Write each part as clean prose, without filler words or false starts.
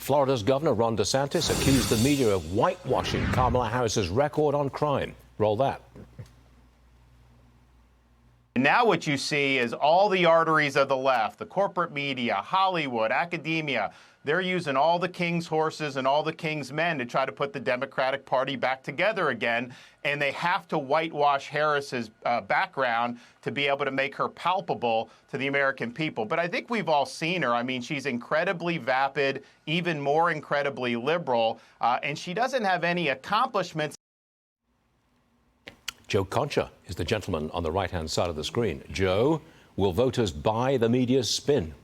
Florida's Governor Ron DeSantis accused the media of whitewashing Kamala Harris's record on crime. Roll that. Now what you see is all the arteries of the left, the corporate media, Hollywood, academia, they're using all the king's horses and all the king's men to try to put the Democratic Party back together again. And they have to whitewash Harris's background to be able to make her palpable to the American people. But I think we've all seen her. I mean, she's incredibly vapid, even more incredibly liberal, and she doesn't have any accomplishments. Joe Concha is the gentleman on the right-hand side of the screen. Joe, will voters buy the media's spin?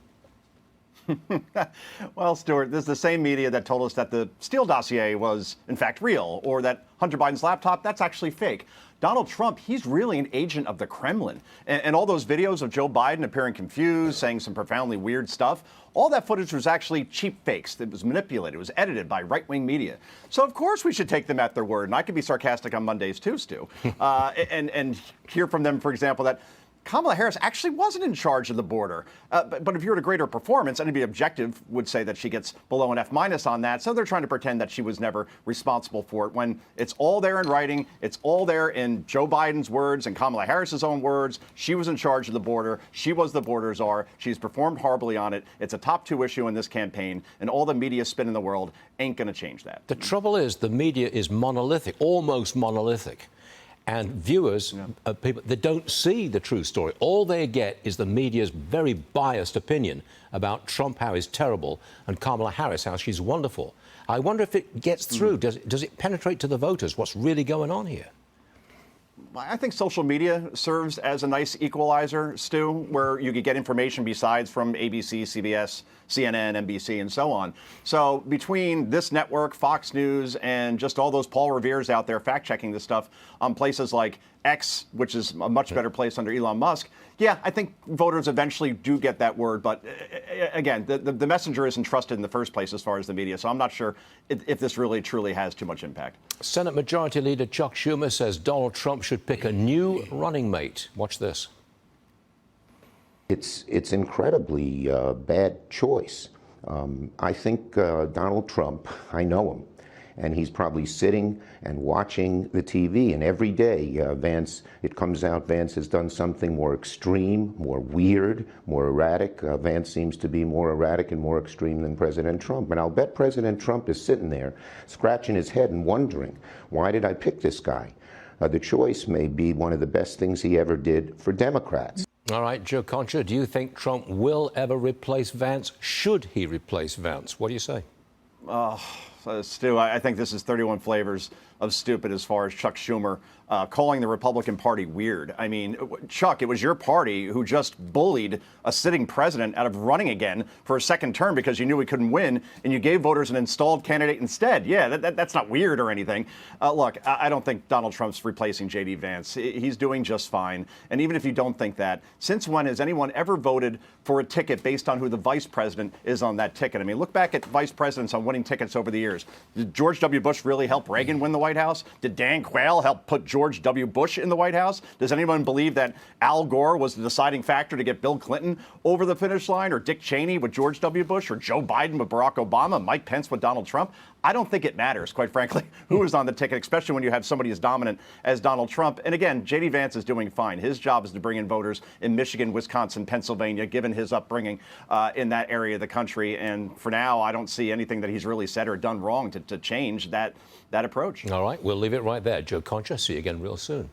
Well, Stuart, this is the same media that told us that the Steele dossier was, in fact, real, or that Hunter Biden's laptop, that's actually fake. Donald Trump, he's really an agent of the Kremlin. And all those videos of Joe Biden appearing confused, saying some profoundly weird stuff, all that footage was actually cheap fakes. It was manipulated. It was edited by right-wing media. So, of course, we should take them at their word. And I can be sarcastic on Mondays, too, Stu. And hear from them, for example, that Kamala Harris actually wasn't in charge of the border. But if you were to grade her performance, anybody objective would say that she gets below an F- on that. So they're trying to pretend that she was never responsible for it when it's all there in writing. It's all there in Joe Biden's words and Kamala Harris's own words. She was in charge of the border. She was the border czar. She's performed horribly on it. It's a top 2 issue in this campaign. And all the media spin in the world ain't going to change that. The trouble is the media is monolithic, almost monolithic. And viewers, people, they don't see the true story. All they get is the media's very biased opinion about Trump, how he's terrible, and Kamala Harris, how she's wonderful. I wonder if it gets through. Does it penetrate to the voters? What's really going on here? I think social media serves as a nice equalizer, Stu, where you could get information besides from ABC, CBS, CNN, NBC, and so on. So between this network, Fox News, and just all those Paul Revere's out there fact-checking this stuff on places like X, which is a much better place under Elon Musk, yeah, I think voters eventually do get that word. But again, the messenger isn't trusted in the first place as far as the media. So I'm not sure if this really, truly has too much impact. Senate Majority Leader Chuck Schumer says Donald Trump should pick a new running mate. Watch this. It's incredibly bad choice. I think Donald Trump, I know him, and he's probably sitting and watching the TV, and every day it comes out Vance has done something more extreme, more weird, more erratic. Vance seems to be more erratic and more extreme than President Trump. And I'll bet President Trump is sitting there scratching his head and wondering, why did I pick this guy? The choice may be one of the best things he ever did for Democrats. All right, Joe Concha, do you think Trump will ever replace Vance? Should he replace Vance? What do you say? Stu, I think this is 31 flavors of stupid as far as Chuck Schumer calling the Republican Party weird. I mean, Chuck, it was your party who just bullied a sitting president out of running again for a second term because you knew he couldn't win, and you gave voters an installed candidate instead. Yeah, that's not weird or anything. Look, I don't think Donald Trump's replacing J.D. Vance. He's doing just fine. And even if you don't think that, since when has anyone ever voted for a ticket based on who the vice president is on that ticket? I mean, look back at vice presidents on winning tickets over the years. Did George W. Bush really help Reagan win the White House? Did Dan Quayle help put George W. Bush in the White House? Does anyone believe that Al Gore was the deciding factor to get Bill Clinton over the finish line, or Dick Cheney with George W. Bush, or Joe Biden with Barack Obama, Mike Pence with Donald Trump? I don't think it matters, quite frankly, who is on the ticket, especially when you have somebody as dominant as Donald Trump. And again, J.D. Vance is doing fine. His job is to bring in voters in Michigan, Wisconsin, Pennsylvania, given his upbringing in that area of the country. And for now, I don't see anything that he's really said or done wrong to change that approach. All right, we'll leave it right there. Joe Concha, see you again real soon.